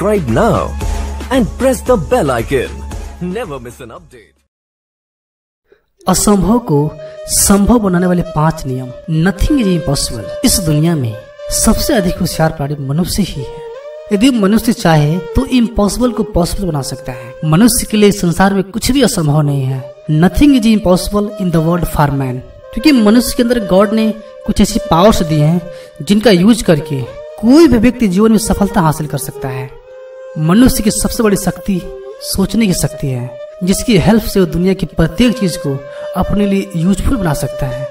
subscribe now and press the bell icon. Never miss an update. असंभव को संभव बनाने वाले 5 नियम। Nothing is impossible. इस दुनिया में सबसे अधिक होशियार प्राणी मनुष्य ही है। यदि मनुष्य चाहे तो इम्पॉसिबल को पॉसिबल बना सकता है। मनुष्य के लिए संसार में कुछ भी असंभव नहीं है। Nothing is impossible in the world for man. क्योंकि मनुष्य के अंदर गॉड ने कुछ ऐसी पावर्स दी हैं जिनका यूज करके कोई भी व्यक्ति जीवन में सफलता हासिल कर सकता है। मनुष्य की सबसे बड़ी शक्ति सोचने की शक्ति है, जिसकी हेल्प से वो दुनिया की प्रत्येक चीज को अपने लिए यूजफुल बना सकता है।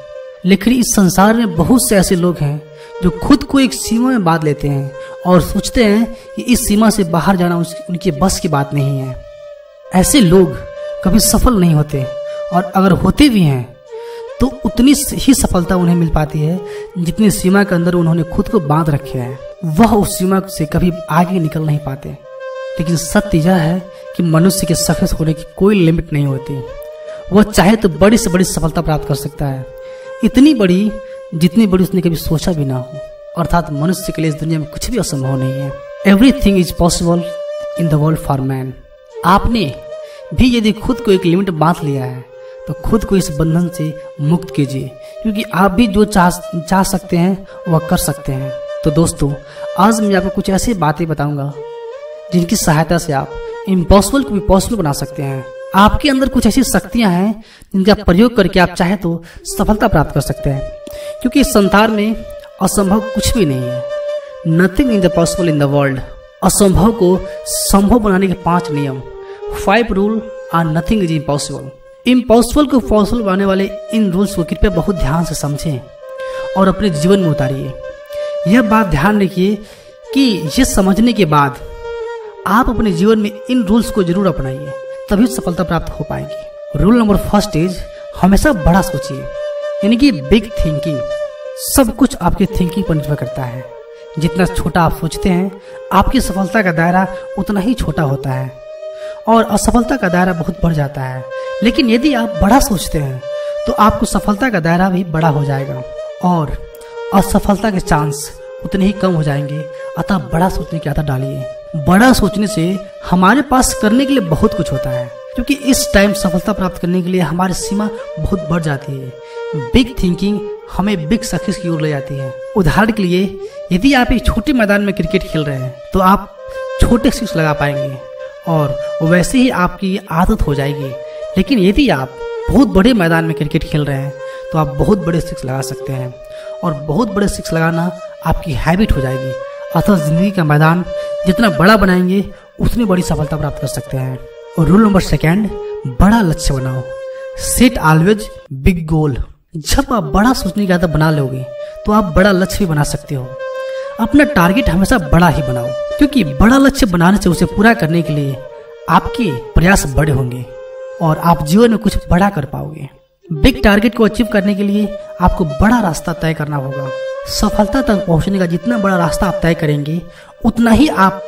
लेकिन इस संसार में बहुत से ऐसे लोग हैं जो खुद को एक सीमा में बांध लेते हैं और सोचते हैं कि इस सीमा से बाहर जाना उनके बस की बात नहीं है। ऐसे लोग कभी सफल नहीं होते, और अगर होते भी हैं तो उतनी ही सफलता उन्हें मिल पाती है जितनी सीमा के अंदर उन्होंने खुद को बांध रखे है। वह उस सीमा से कभी आगे निकल नहीं पाते। लेकिन सत्य यह है कि मनुष्य के सक्सेस होने की कोई लिमिट नहीं होती। वह चाहे तो बड़ी से बड़ी सफलता प्राप्त कर सकता है, इतनी बड़ी जितनी बड़ी उसने कभी सोचा भी ना हो। अर्थात मनुष्य के लिए इस दुनिया में कुछ भी असंभव नहीं है। Everything is possible in the world for man. आपने भी यदि खुद को एक लिमिट बांध लिया है तो खुद को इस बंधन से मुक्त कीजिए, क्योंकि आप भी जो चाह सकते हैं वह कर सकते हैं। तो दोस्तों, आज मैं आपको कुछ ऐसी बातें बताऊंगा जिनकी सहायता से आप इम्पॉसिबल को भी पॉसिबल बना सकते हैं। आपके अंदर कुछ ऐसी शक्तियां हैं जिनका प्रयोग करके आप चाहे तो सफलता प्राप्त कर सकते हैं, क्योंकि इस संसार में असंभव कुछ भी नहीं है। Nothing is possible in the world. असंभव को संभव बनाने के 5 नियम, 5 rule are nothing is impossible. Impossible को पॉसिबल बनाने वाले इन रूल्स को कृपया बहुत ध्यान से समझें और अपने जीवन में उतारिए। यह बात ध्यान रखिए कि यह समझने के बाद आप अपने जीवन में इन रूल्स को जरूर अपनाइए, तभी सफलता प्राप्त हो पाएगी। रूल नंबर 1 इज हमेशा बड़ा सोचिए, यानी कि बिग थिंकिंग। सब कुछ आपकी थिंकिंग पर निर्भर करता है। जितना छोटा आप सोचते हैं, आपकी सफलता का दायरा उतना ही छोटा होता है और असफलता का दायरा बहुत बढ़ जाता है। लेकिन यदि आप बड़ा सोचते हैं तो आपको सफलता का दायरा भी बड़ा हो जाएगा और असफलता के चांस उतने ही कम हो जाएंगे। अतः बड़ा सोचने की आदत डालिए। बड़ा सोचने से हमारे पास करने के लिए बहुत कुछ होता है, क्योंकि इस टाइम सफलता प्राप्त करने के लिए हमारी सीमा बहुत बढ़ जाती है। बिग थिंकिंग हमें बिग सक्सेस की ओर ले जाती है। उदाहरण के लिए, यदि आप एक छोटे मैदान में क्रिकेट खेल रहे हैं तो आप छोटे सिक्स लगा पाएंगे और वैसे ही आपकी आदत हो जाएगी। लेकिन यदि आप बहुत बड़े मैदान में क्रिकेट खेल रहे हैं तो आप बहुत बड़े सिक्स लगा सकते हैं और बहुत बड़े सिक्स लगाना आपकी हैबिट हो जाएगी। अतः जिंदगी का मैदान जितना बड़ा बनाएंगे उतनी बड़ी सफलता प्राप्त कर सकते हैं। और रूल नंबर 2, बड़ा लक्ष्य बनाओ। Set always big goal. जब आप बड़ा सोचने की आदत बना लोगे तो आप बड़ा लक्ष्य भी बना सकते हो। अपना टारगेट हमेशा बड़ा ही बनाओ, क्योंकि बड़ा लक्ष्य बनाने से उसे पूरा करने के लिए आपके प्रयास बड़े होंगे और आप जीवन में कुछ बड़ा कर पाओगे। बिग टारगेट को अचीव करने के लिए आपको बड़ा रास्ता तय करना होगा। सफलता तक पहुंचने का जितना बड़ा रास्ता आप तय करेंगे उतना ही आप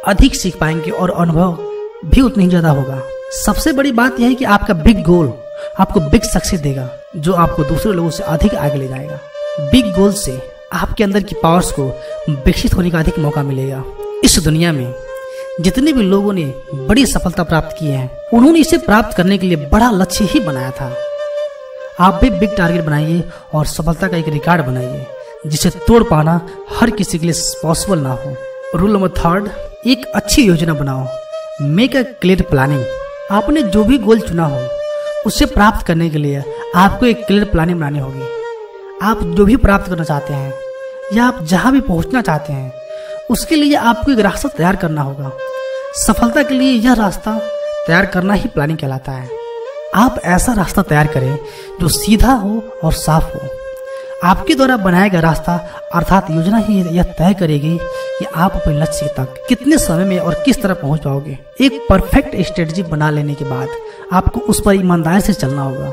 अधिक सीख पाएंगे और अनुभव भी उतना ही ज्यादा होगा। सबसे बड़ी बात यह है कि आपका बिग गोल आपको बिग सक्सेस देगा, जो आपको दूसरे लोगों से अधिक आगे ले जाएगा। बिग गोल से आपके अंदर की पावर्स को विकसित होने का अधिक मौका मिलेगा। इस दुनिया में जितने भी लोगों ने बड़ी सफलता प्राप्त की है, उन्होंने इसे प्राप्त करने के लिए बड़ा लक्ष्य ही बनाया था। आप भी बिग टारगेट बनाइए और सफलता का एक रिकॉर्ड बनाइए जिसे तोड़ पाना हर किसी के लिए पॉसिबल ना हो। रूल नंबर 3, एक अच्छी योजना बनाओ। Make a clear planning. आपने जो भी गोल चुना हो उसे प्राप्त करने के लिए आपको एक क्लियर प्लानिंग बनानी होगी। आप जो भी प्राप्त करना चाहते हैं या आप जहां भी पहुंचना चाहते हैं, उसके लिए आपको एक रास्ता तैयार करना होगा। सफलता के लिए यह रास्ता तैयार करना ही प्लानिंग कहलाता है। आप ऐसा रास्ता तैयार करें जो सीधा हो और साफ हो। आपके द्वारा बनाया गया रास्ता अर्थात योजना ही यह तय करेगी कि आप अपने लक्ष्य तक कितने समय में और किस तरह पहुंच पाओगे। एक परफेक्ट स्ट्रेटजी बना लेने के बाद आपको उस पर ईमानदारी से चलना होगा।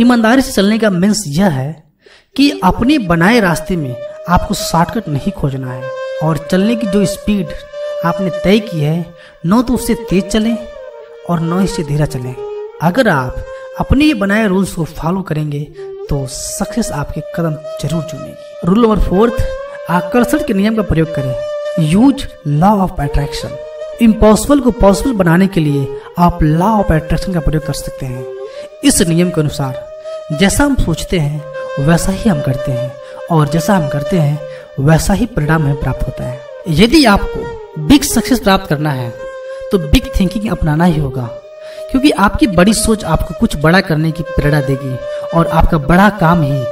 ईमानदारी से चलने का मीन्स यह है कि अपने बनाए रास्ते में आपको शॉर्टकट नहीं खोजना है और चलने की जो स्पीड आपने तय की है, न तो उससे तेज चलें और न इससे धीरे चलें। अगर आप अपने ये बनाए रूल्स को फॉलो करेंगे तो सक्सेस आपके कदम जरूर चुनेगी। रूल नंबर 4, आकर्षण के नियम का प्रयोग करें। Use law of attraction. Impossible को पॉसिबल बनाने के लिए आप लॉ ऑफ अट्रैक्शन का प्रयोग कर सकते हैं। इस नियम के अनुसार जैसा हम सोचते हैं वैसा ही हम करते हैं, और जैसा हम करते हैं वैसा ही परिणाम हमें प्राप्त होता है। यदि आपको बिग सक्सेस प्राप्त करना है तो बिग थिंकिंग अपनाना ही होगा, क्योंकि आपकी बड़ी सोच आपको कुछ बड़ा करने की प्रेरणा देगी और आपका बड़ा काम ही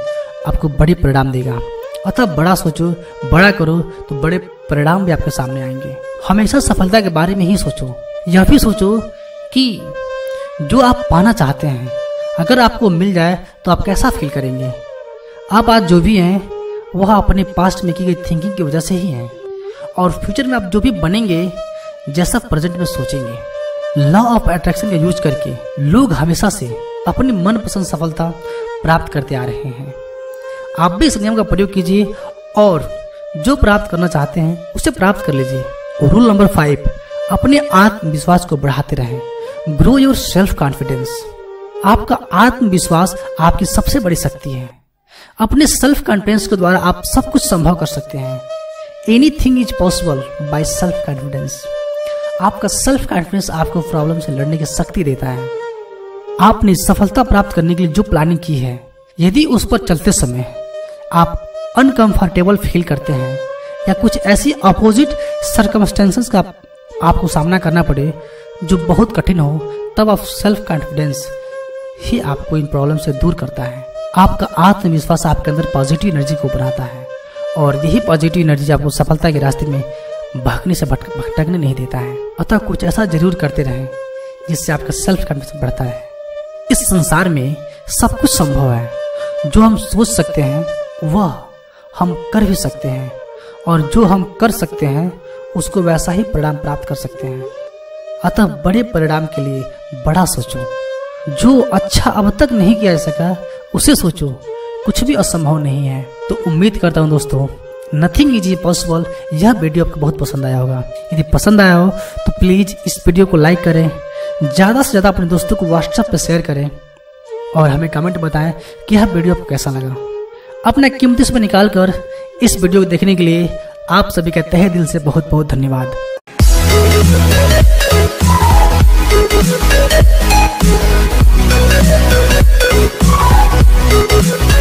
आपको बड़ी परिणाम देगा। अतः बड़ा सोचो, बड़ा करो तो बड़े परिणाम भी आपके सामने आएंगे। हमेशा सफलता के बारे में ही सोचो। यह भी सोचो कि जो आप पाना चाहते हैं अगर आपको मिल जाए तो आप कैसा फील करेंगे। आप आज जो भी हैं वह अपने पास्ट में की गई थिंकिंग की वजह से ही हैं, और फ्यूचर में आप जो भी बनेंगे जैसा प्रेजेंट में सोचेंगे। लॉ ऑफ अट्रैक्शन का यूज करके लोग हमेशा से अपनी मनपसंद सफलता प्राप्त करते आ रहे हैं। आप भी इस नियम का प्रयोग कीजिए और जो प्राप्त करना चाहते हैं उसे प्राप्त कर लीजिए। रूल नंबर 5, अपने आत्मविश्वास को बढ़ाते रहें। Grow your self confidence. आपका आत्मविश्वास आपकी सबसे बड़ी शक्ति है। अपने सेल्फ कॉन्फिडेंस के द्वारा आप सब कुछ संभव कर सकते हैं। Anything is possible by self confidence. आपका सेल्फ कॉन्फिडेंस आपको प्रॉब्लम से लड़ने की शक्ति देता है। आपने सफलता प्राप्त करने के लिए जो प्लानिंग की है, यदि उस पर चलते समय आप अनकंफर्टेबल फील करते हैं या कुछ ऐसी अपोजिट सर्कमस्टेंसेस का आपको सामना करना पड़े जो बहुत कठिन हो, तब आप सेल्फ कॉन्फिडेंस ही आपको इन प्रॉब्लम से दूर करता है। आपका आत्मविश्वास आपके अंदर पॉजिटिव एनर्जी को बनाता है, और यही पॉजिटिव एनर्जी आपको सफलता के रास्ते में भागने से भटकने नहीं देता है। अतः कुछ ऐसा जरूर करते रहें जिससे आपका सेल्फ कॉन्फिडेंस बढ़ता है। इस संसार में सब कुछ संभव है। जो हम सोच सकते हैं वह हम कर भी सकते हैं, और जो हम कर सकते हैं उसको वैसा ही परिणाम प्राप्त कर सकते हैं। अतः बड़े परिणाम के लिए बड़ा सोचो। जो अच्छा अब तक नहीं किया जा सका उसे सोचो। कुछ भी असंभव नहीं है। तो उम्मीद करता हूँ दोस्तों, नथिंग इज इम्पॉसिबल यह वीडियो आपको बहुत पसंद आया होगा। यदि पसंद आया हो तो प्लीज इस वीडियो को लाइक करें, ज्यादा से ज्यादा अपने दोस्तों को व्हाट्सएप पे शेयर करें, और हमें कमेंट बताएं कि यह वीडियो आपको कैसा लगा। अपना कीमती समय निकाल कर इस वीडियो को देखने के लिए आप सभी का तहे दिल से बहुत बहुत धन्यवाद। We'll be right back.